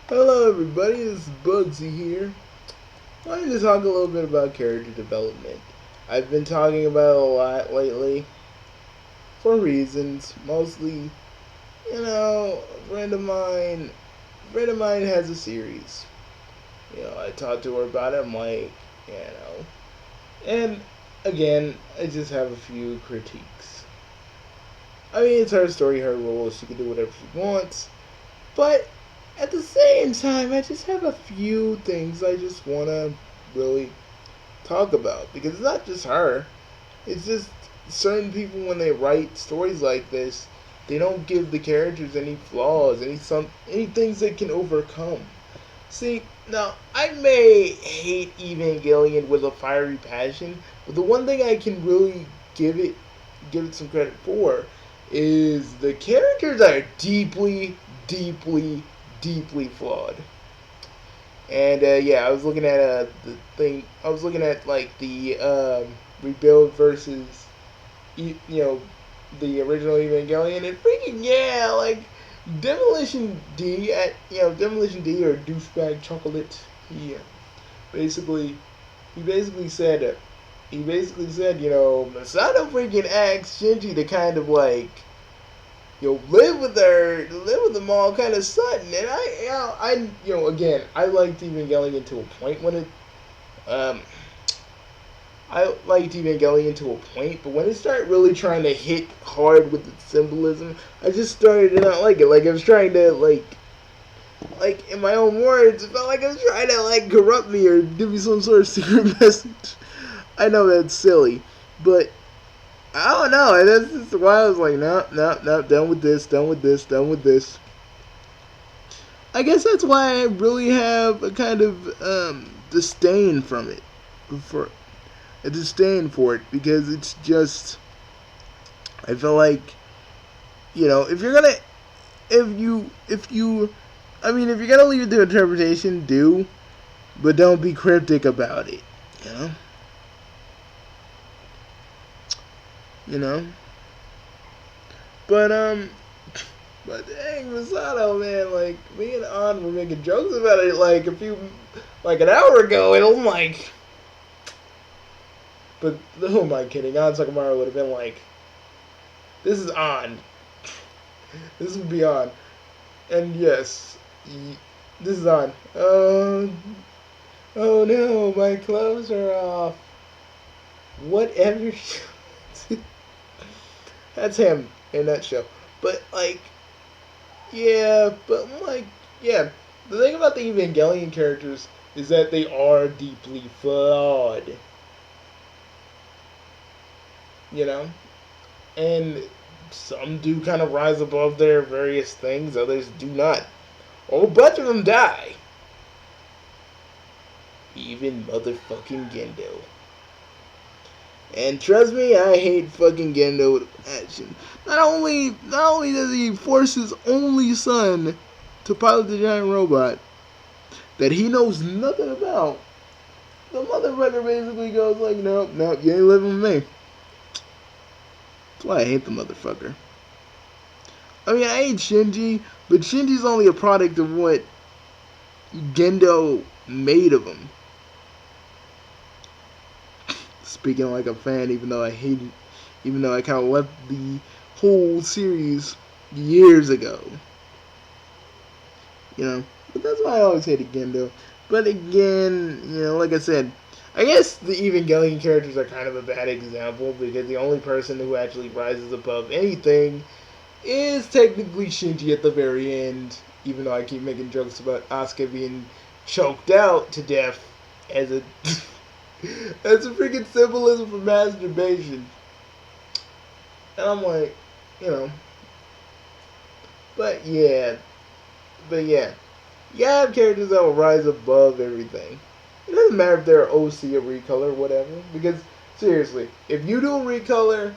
Hello everybody, this is Bugsy here. I wanted to talk a little bit about character development. I've been talking about it a lot lately for reasons. Mostly, a friend of mine has a series. I talked to her about it, I'm like, and again, I just have a few critiques. I mean, it's her story, her rules, she can do whatever she wants, but at the same time, I just have a few things I just want to really talk about because it's not just her. It's just certain people when they write stories like this, they don't give the characters any flaws, any things they can overcome. See, now I may hate Evangelion with a fiery passion, but the one thing I can really give it some credit for is the characters are deeply, deeply, deeply flawed. And yeah, I was looking at the thing. I was looking at like the rebuild versus the original Evangelion, and freaking yeah, like Demolition D or douchebag chocolate. He basically he basically said Masato freaking asked Shinji to kind of like live with them all kind of sudden. And again, I liked Evangelion to a point when it, um, I liked Evangelion to a point, but when it started really trying to hit hard with its symbolism, I just started to not like it. Like I was trying to like in my own words, it felt like I was trying to like corrupt me or give me some sort of secret message. I know that's silly, but I don't know. And that's just why I was like, no, no, no, done with this, done with this, done with this. I guess that's why I really have a kind of disdain from it, for a disdain for it because it's just I feel like if you're gonna if you I mean if you're gonna leave it to interpretation, do, but don't be cryptic about it. You know, you know. But but dang, Masato, man, like me and An were making jokes about it like an hour ago, and I'm like, but who am I kidding? An Sakamaro would have been like, this is on, this would be on, and yes, this is on. Oh no, my clothes are off. Whatever. That's him in a nutshell. But like, yeah, but like, yeah. The thing about the Evangelion characters is that they are deeply flawed. You know, and some do kind of rise above their various things. Others do not. A whole bunch of them die. Even motherfucking Gendo. And trust me, I hate fucking Gendo with a passion. Not only does he force his only son to pilot the giant robot that he knows nothing about, the motherfucker basically goes like, nope, nope, you ain't living with me. That's why I hate the motherfucker. I mean, I hate Shinji, but Shinji's only a product of what Gendo made of him. Speaking like a fan, even though I hate it, even though I kind of left the whole series years ago. But that's why I always hated Gendo. But again, like I said, I guess the Evangelion characters are kind of a bad example because the only person who actually rises above anything is technically Shinji at the very end, even though I keep making jokes about Asuka being choked out to death as a as a freaking symbolism for masturbation. And I'm like, you know, but yeah, but yeah, you have characters that will rise above everything. It doesn't matter if they're OC or recolor or whatever, because seriously, if you do a recolor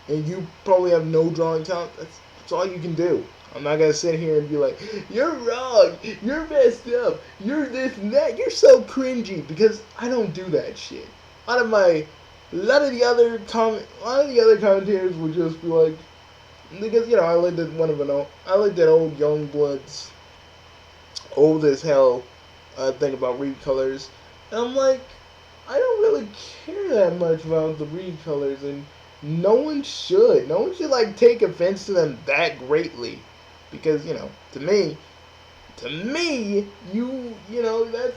and you probably have no drawing talent, that's all you can do. I'm not gonna sit here and be like, you're wrong, you're messed up, you're this and that, you're so cringy, because I don't do that shit. A lot of my, a lot of the other commentators would just be like, because I looked at I looked at old Youngbloods old as hell thing about recolors. And I'm like, I don't really care that much about the recolors, and no one should. No one should like take offense to them that greatly, because to me, that's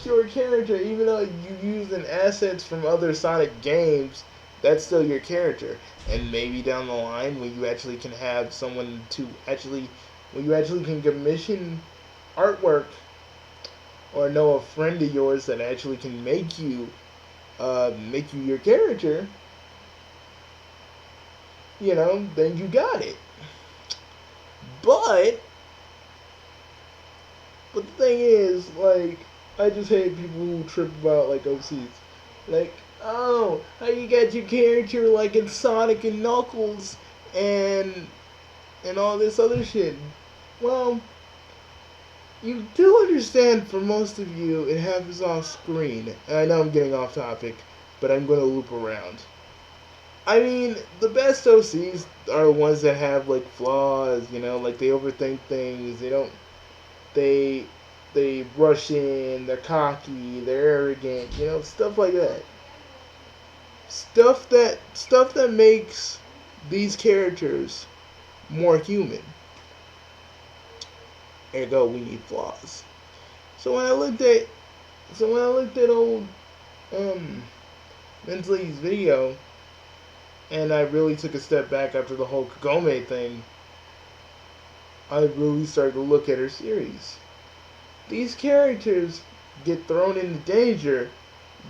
your character. Even though you using assets from other Sonic games, that's still your character. And maybe down the line, when you actually can have someone to actually, when you actually can commission artwork, or know a friend of yours that actually can make you your character, then you got it. But the thing is, like, I just hate people who trip about like OCs. Like, oh, how you got your character like in Sonic and Knuckles and all this other shit. Well, you do understand for most of you it happens off screen. And I know I'm getting off topic, but I'm gonna loop around. I mean, the best OCs are the ones that have like flaws, like they overthink things, they they rush in, they're cocky, they're arrogant, stuff like that. Stuff that makes these characters more human. Ergo, we need flaws. So when I looked at old Mensley's video, and I really took a step back after the whole Kagome thing, I really started to look at her series. These characters get thrown into danger,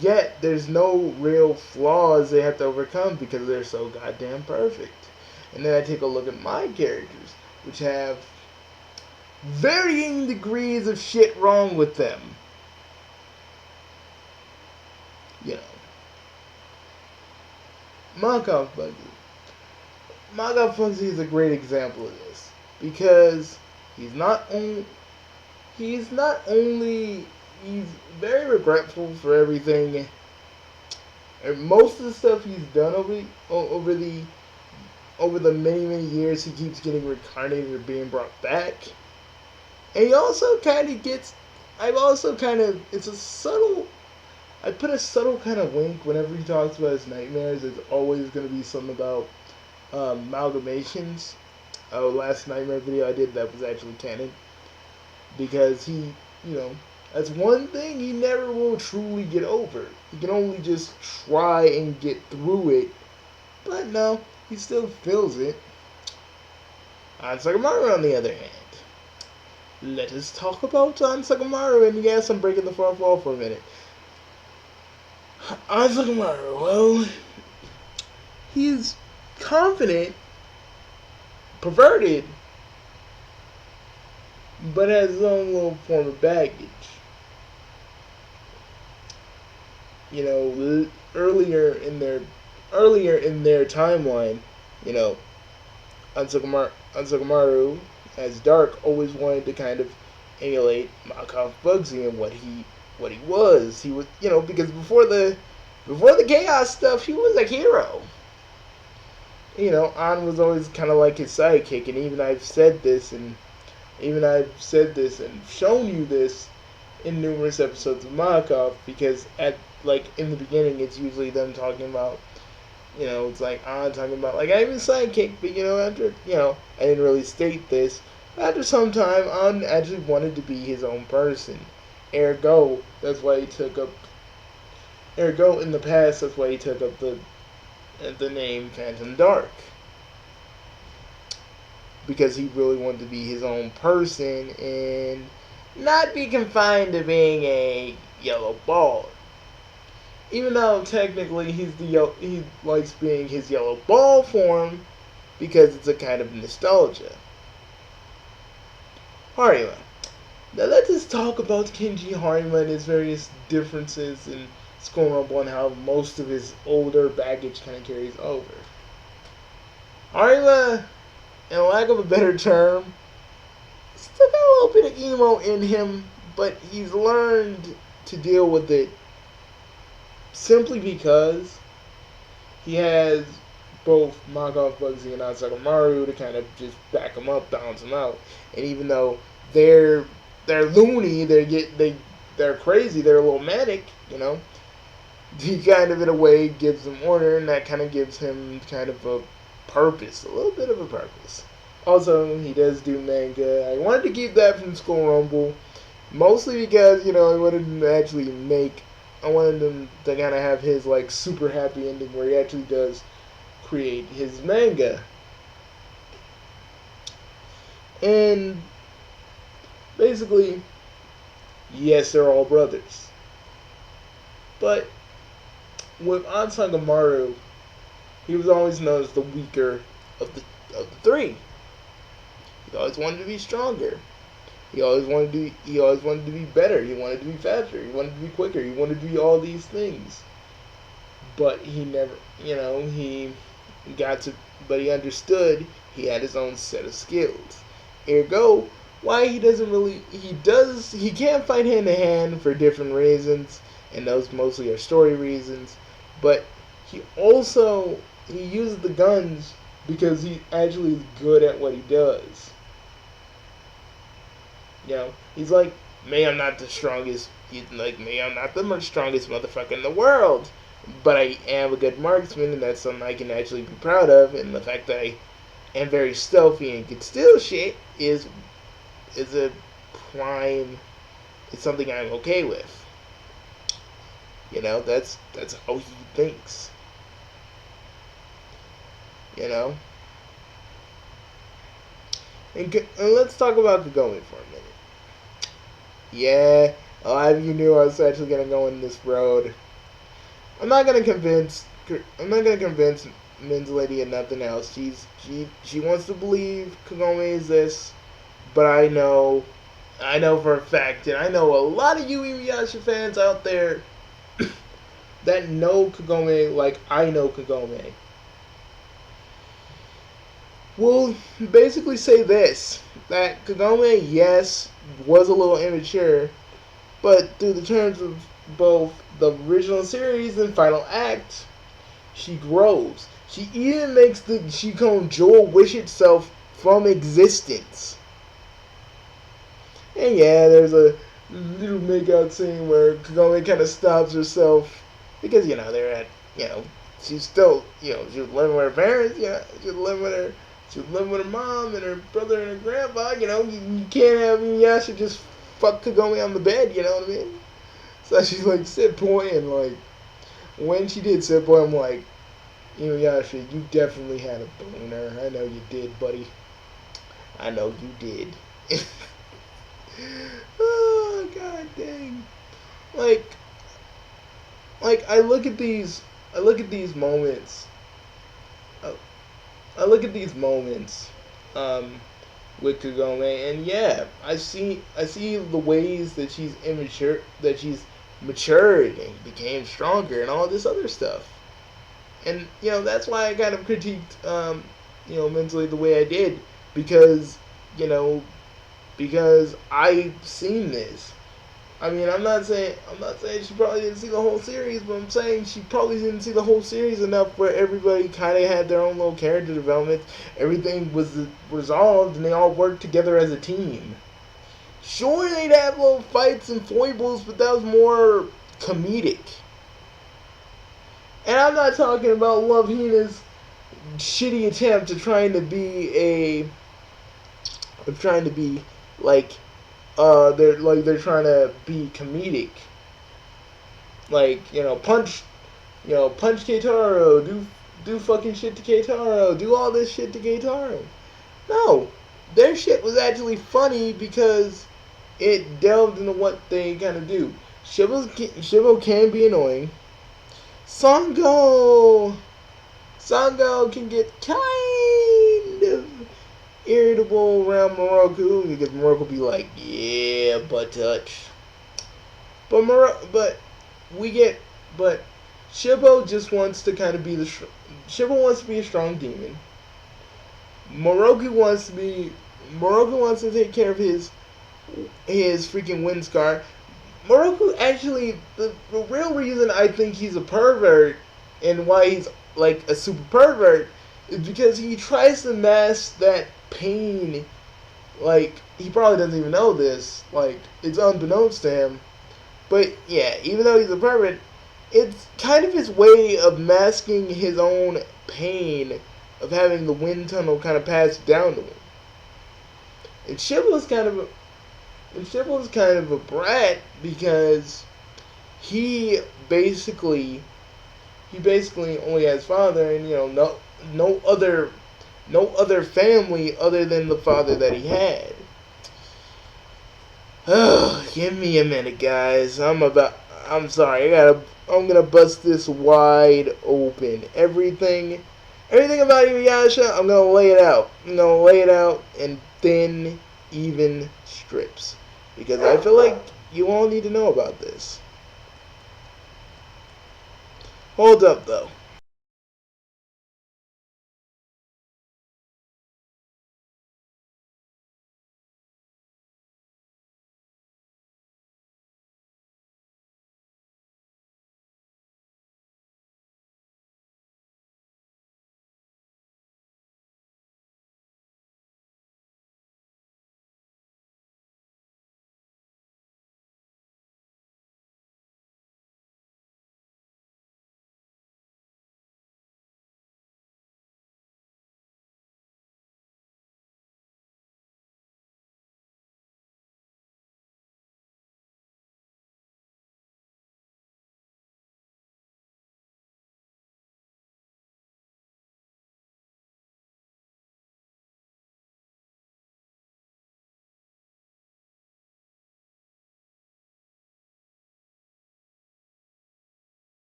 yet there's no real flaws they have to overcome because they're so goddamn perfect. And then I take a look at my characters, which have varying degrees of shit wrong with them. Knockoff Bugsy. Knockoff Bugsy is a great example of this because he's very regretful for everything. And most of the stuff he's done over the many years, he keeps getting reincarnated or being brought back. And he also kind of gets. It's a subtle. I put a subtle kind of wink whenever he talks about his nightmares. It's always going to be something about amalgamations. Last nightmare video I did that was actually canon. Because that's one thing he never will truly get over. He can only just try and get through it. But no, he still feels it. Ansagamaru, on the other hand. Let us talk about Ansagamaru, and yes, I'm breaking the fourth wall for a minute. Ansagamaru, well, he's confident, perverted, but has his own little form of baggage. Earlier in their timeline, Ansagamaru as Dark always wanted to kind of emulate Knockoff Bugsy and what he was. He was, because before the chaos stuff, he was a hero. An was always kind of like his sidekick, and even I've said this and shown you this in numerous episodes of Knockoff, because in the beginning, it's usually them talking about, it's like An talking about, like, I'm his sidekick, but, after, I didn't really state this. After some time, An actually wanted to be his own person. Ergo, that's why he took up, in the past, that's why he took up the name Phantom Dark. Because he really wanted to be his own person and not be confined to being a yellow ball. Even though technically he likes being his yellow ball form because it's a kind of nostalgia. Harima. Now let us talk about Kenji Harima and his various differences in Skull Rumble and how most of his older baggage kind of carries over. Harima, in lack of a better term, still got a little bit of emo in him, but he's learned to deal with it simply because he has both Knockoff Bugsy and Ansagamaru to kind of just back him up, balance him out. And even though they're they're loony, they're crazy, they're a little manic, you know. He kind of in a way gives them order, and that kind of gives him kind of a purpose, a little bit of a purpose. Also, he does do manga. I wanted to keep that from School Rumble, mostly because I wanted him to actually make. I wanted him to kind of have his like super happy ending where he actually does create his manga. And basically, yes, they're all brothers. But with Ansangamaru, he was always known as the weaker of the three. He always wanted to be stronger. He always wanted to be better. He wanted to be faster. He wanted to be quicker. He wanted to be all these things. But he never, he got to. But he understood he had his own set of skills. Ergo, why he doesn't really. He can't fight hand to hand for different reasons, and those mostly are story reasons. But he uses the guns because he actually is good at what he does. He's like, may I'm not the strongest. He's like, may I'm not the strongest motherfucker in the world, but I am a good marksman, and that's something I can actually be proud of. And the fact that I am very stealthy and can steal shit is a prime. It's something I'm okay with. That's how he thinks. And let's talk about Kagome for a minute. Yeah, a lot of you knew I was actually gonna go in this road. I'm not gonna convince Min's Lady and nothing else. She wants to believe Kagome is this, but I know for a fact, and I know a lot of you Inuyasha fans out there that know Kagome like I know Kagome. Will basically say this, that Kagome, yes, was a little immature, but through the terms of both the original series and final act, she grows. She even makes the Shikon Jewel wish itself from existence. And yeah, there's a little makeout scene where Kagome kind of stops herself because, they're at, she's still, she was living with her parents, she was living with her mom and her brother and her grandpa, you can't have Inuyasha just fuck Kagome on the bed, you know what I mean? So she's like, sit point, and like, when she did sit point, I'm like, Inuyasha, you definitely had a boner. I know you did, buddy. I know you did. Oh, god dang. Like, I look at these moments. I look at these moments with Kagome, and yeah, I see the ways that she's immature, that she's matured and became stronger, and all this other stuff. And that's why I kind of critiqued mentally the way I did, because I've seen this. I mean, I'm not saying she probably didn't see the whole series, but I'm saying she probably didn't see the whole series enough where everybody kind of had their own little character development. Everything was resolved, and they all worked together as a team. Sure, they'd have little fights and foibles, but that was more comedic. And I'm not talking about Love Hina's shitty attempt at trying to be like. They're trying to be comedic. Like, punch Keitaro, do fucking shit to Keitaro, do all this shit to Keitaro. No, their shit was actually funny because it delved into what they kind of do. Shibo can be annoying. Sango can get kind of irritable around Moroku because Moroku be like, yeah, butt touch. But Shibo just wants to kind of be Shibo wants to be a strong demon. Moroku wants to take care of his freaking wind scar. Moroku actually, the real reason I think he's a pervert and why he's like a super pervert is because he tries to mask that pain like, he probably doesn't even know this. Like, it's unbeknownst to him. But yeah, even though he's a pervert, it's kind of his way of masking his own pain of having the wind tunnel kind of passed down to him. And Shibboleth's kind of a brat because he basically only has father, and no other family other than the father that he had. Oh, give me a minute, guys. I'm sorry. I'm gonna bust this wide open. Everything about Inuyasha, I'm gonna lay it out. I'm gonna lay it out in thin, even strips because I feel like you all need to know about this. Hold up, though.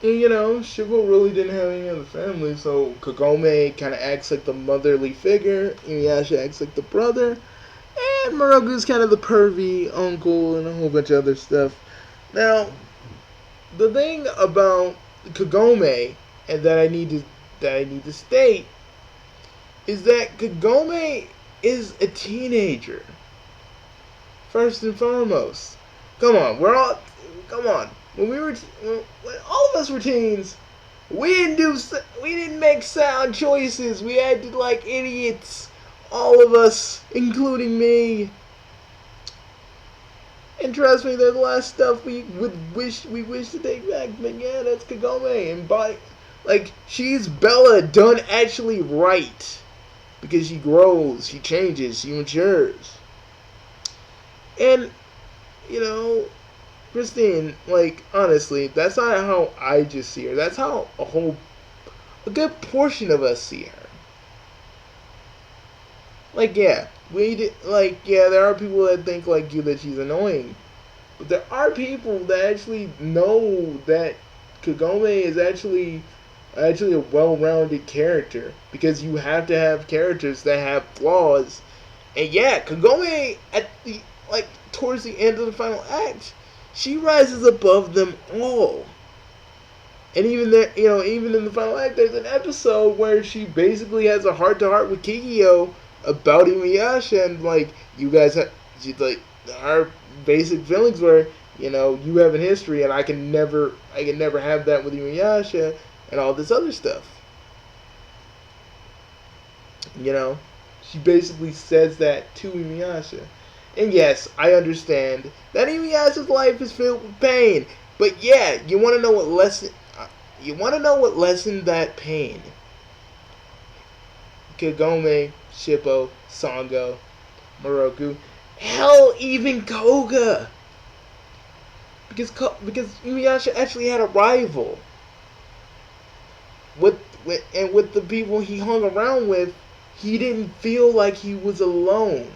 And Shibbo really didn't have any other family, so Kagome kind of acts like the motherly figure, Inuyasha acts like the brother, and Moroku's kind of the pervy uncle and a whole bunch of other stuff. Now, the thing about Kagome, and that I need to state, is that Kagome is a teenager. First and foremost, come on. When all of us were teens, we didn't make sound choices. We acted like idiots, all of us, including me. And trust me, there's a lot of stuff we wish to take back. But yeah, that's Kagome, and she's Bella done actually right because she grows, she changes, she matures, and you know Christine, honestly, that's not how I just see her. That's how a good portion of us see her. Yeah, there are people that think like you that she's annoying, but there are people that actually know that Kagome is actually a well-rounded character because you have to have characters that have flaws, and yeah, Kagome at the towards the end of the final act, she rises above them all. And even there, even in the final act, there's an episode where she basically has a heart-to-heart with Kikyo about Inuyasha, and you guys have, she's our basic feelings were, you have a history, and I can never have that with Inuyasha, and all this other stuff. She basically says that to Inuyasha. And yes, I understand that Inuyasha's life is filled with pain. But yeah, you want to know what lessened that pain? Kagome, Shippo, Sango, Moroku, hell, even Koga. because Inuyasha actually had a rival with the people he hung around with. He didn't feel like he was alone.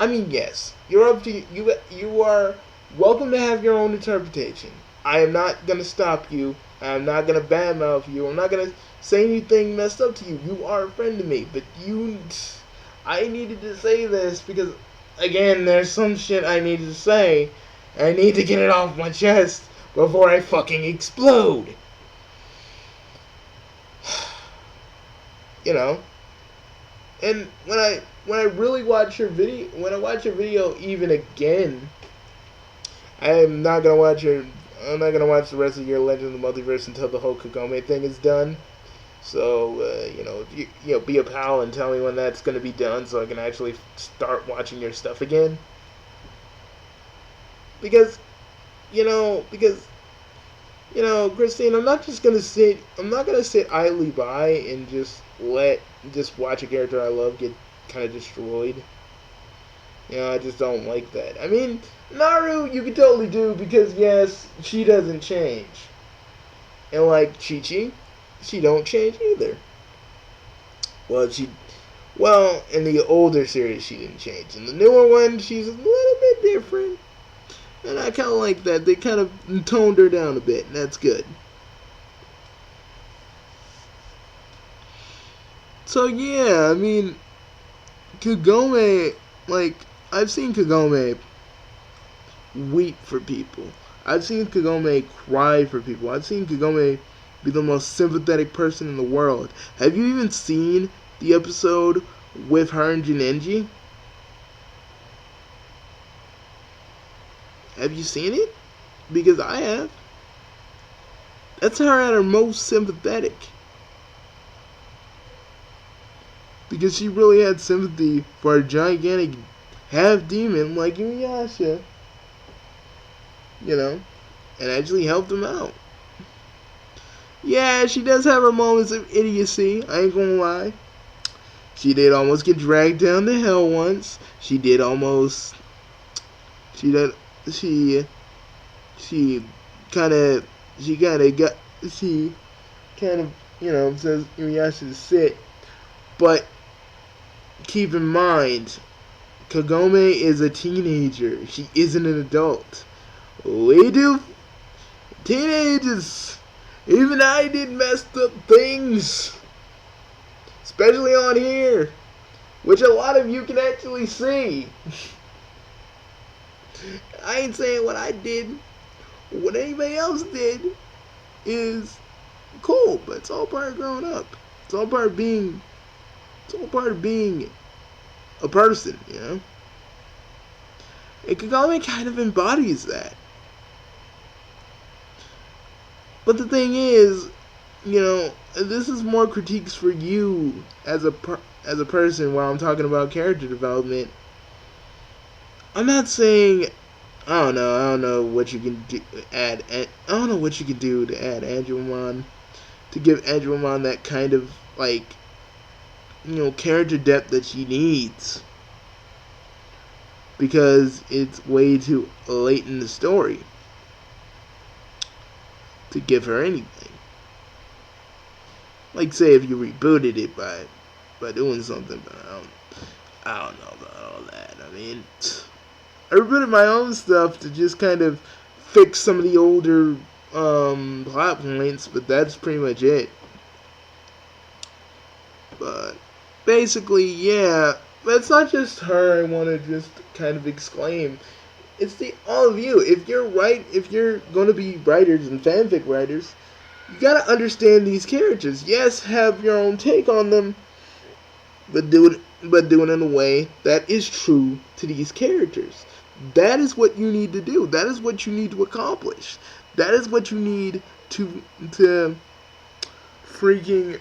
I mean, yes, you're up to you. You are welcome to have your own interpretation. I am not gonna stop you. I'm not gonna badmouth you. I'm not gonna say anything messed up to you. You are a friend to me, but I needed to say this because, again, there's some shit I needed to say. I need to get it off my chest before I fucking explode. You know. And when I really watch your video, when I watch your video even again, I'm not gonna watch the rest of your Legend of the Multiverse until the whole Kagome thing is done. So be a pal and tell me when that's gonna be done, so I can actually start watching your stuff again. Because Christine, I'm not gonna sit idly by and just watch a character I love get kind of destroyed. I just don't like that. I mean, Naru, you can totally do because yes, she doesn't change, and like Chi-Chi, she don't change either. Well, in the older series, she didn't change. In the newer one, she's a little bit different. And I kind of like that. They kind of toned her down a bit, and that's good. So, yeah, I mean, Kagome, like, I've seen Kagome weep for people. I've seen Kagome cry for people. I've seen Kagome be the most sympathetic person in the world. Have you even seen the episode with her and Jinenji? Have you seen it? Because I have. That's her at her most sympathetic. Because she really had sympathy for a gigantic half-demon like Inuyasha. And actually helped him out. Yeah, she does have her moments of idiocy, I ain't gonna lie. She did almost get dragged down to hell once. She kind of says Inuyasha to sit. But keep in mind, Kagome is a teenager. She isn't an adult. We do teenagers. Even I did messed up things. Especially on here. Which a lot of you can actually see. I ain't saying what I did. What anybody else did is cool, but it's all part of growing up. It's all part of being a person, And Kagome kind of embodies that. But the thing is, this is more critiques for you as a person while I'm talking about character development. I'm not saying I don't know what you can do I don't know what you can do to add Angewomon, to give Angewomon that kind of character depth that she needs, because it's way too late in the story to give her anything. Like, say if you rebooted it by doing something, but I don't know about all that. I mean, I rebooted my own stuff to just kind of fix some of the older plot points, but that's pretty much it. But basically, yeah, but it's not just her I want to just kind of exclaim. It's all of you. If you're going to be writers and fanfic writers, you gotta understand these characters. Yes, have your own take on them, but do it in a way that is true to these characters. That is what you need to do. That is what you need to accomplish. That is what you need to freaking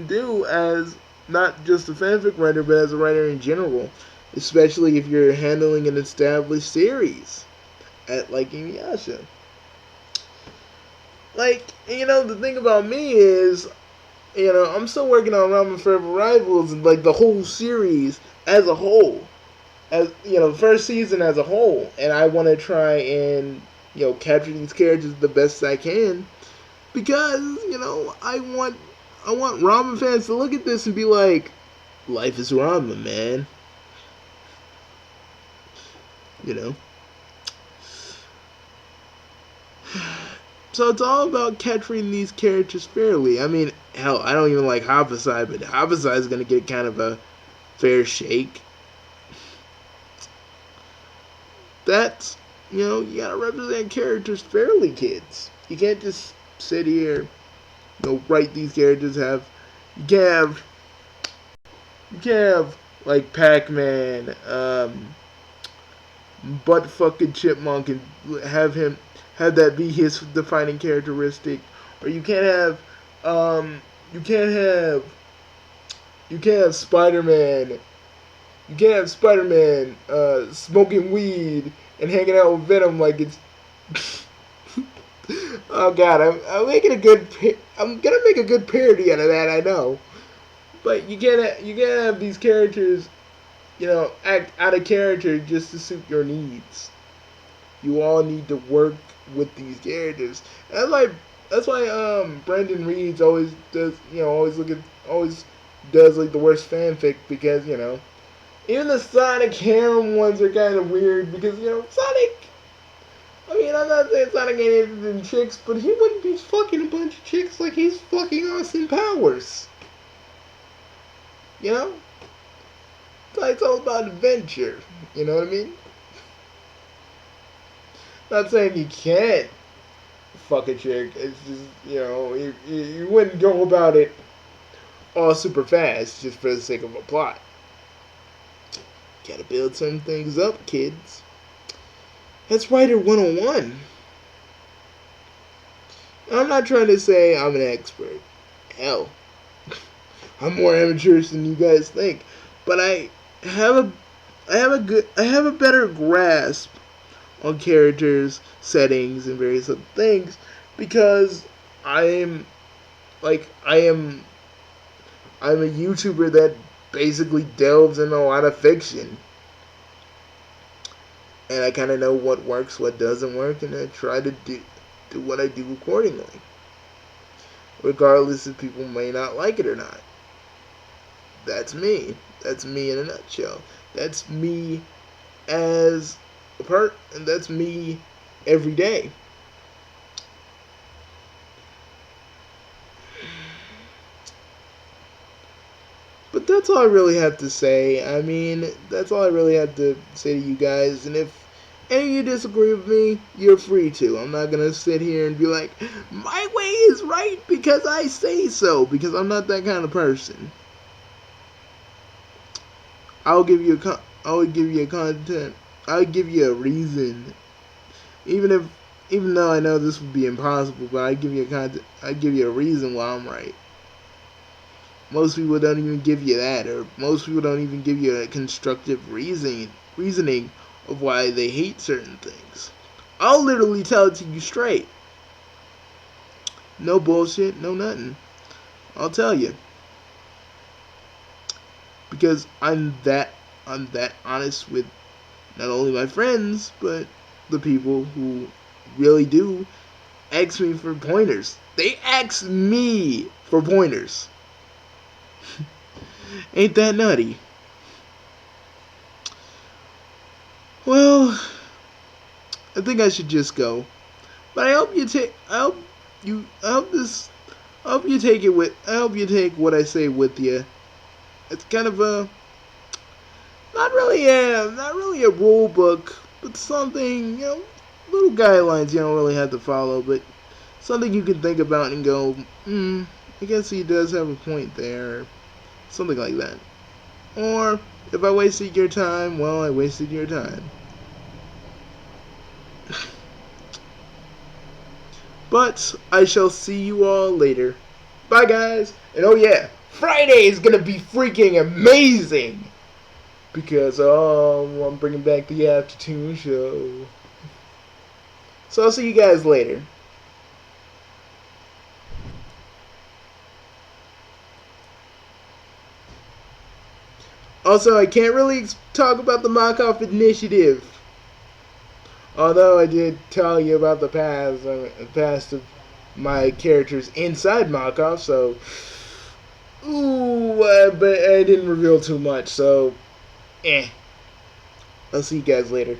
do as not just a fanfic writer, but as a writer in general. Especially if you're handling an established series at Inuyasha. The thing about me is, I'm still working on Ramen Forever Rivals and the whole series as a whole. As the first season as a whole, and I want to try and capture these characters the best I can, because I want ramen fans to look at this and be like, life is ramen, man. You know. So it's all about capturing these characters fairly. I mean, hell, I don't even like Hoppicide, but Hoppicide is gonna get kind of a fair shake. That's you gotta represent characters fairly, kids. You can't just sit here, write these characters. You can't have you can't have like Pac-Man, butt fucking Chipmunk, and have that be his defining characteristic, or um, you can't have you can't have Spider-Man. You can't have Spider-Man smoking weed and hanging out with Venom like it's. Oh God, I'm making a good. I'm gonna make a good parody out of that. I know, but you can't have these characters, act out of character just to suit your needs. You all need to work with these characters. And that's why Brandon Reeds always does always does like the worst fanfic, because even the Sonic harem ones are kind of weird, because Sonic. I mean, I'm not saying Sonic ain't interested in chicks, but he wouldn't be fucking a bunch of chicks like he's fucking Austin Powers. You know? It's all about adventure. You know what I mean? Not saying you can't fuck a chick. It's just, you wouldn't go about it all super fast just for the sake of a plot. Gotta build some things up, kids. That's Writer 101. I'm not trying to say I'm an expert. Hell, I'm more amateurish than you guys think. But I have a better grasp on characters, settings, and various other things, because I'm I'm a YouTuber that basically delves in a lot of fiction. And I kind of know what works, what doesn't work, and I try to do what I do accordingly. Regardless if people may not like it or not. That's me. That's me in a nutshell. That's me as a part, and that's me every day. But that's all I really have to say. I mean, that's all I really have to say to you guys. And if any of you disagree with me, you're free to. I'm not going to sit here and be like, my way is right because I say so. Because I'm not that kind of person. I'll give you content. I'll give you a reason. Even though I know this would be impossible, but I give you a reason why I'm right. Most people don't even give you that, or most people don't even give you a constructive reasoning of why they hate certain things. I'll literally tell it to you straight. No bullshit, no nothing. I'll tell you. Because I'm that honest with not only my friends, but the people who really do ask me for pointers. They ask me for pointers. Ain't that nutty? Well, I think I should just go. But I hope you take what I say with you. It's kind of not really a rule book, but something, little guidelines you don't really have to follow, but something you can think about and go, I guess he does have a point there. Something like that. Or, if I wasted your time, well, I wasted your time. But, I shall see you all later. Bye, guys. And oh yeah, Friday is gonna be freaking amazing! Because, I'm bringing back the Aftertoon Show. So I'll see you guys later. Also, I can't really talk about the Mach-Off Initiative. Although I did tell you about the past of my characters inside Mockoff, so but I didn't reveal too much. So, I'll see you guys later.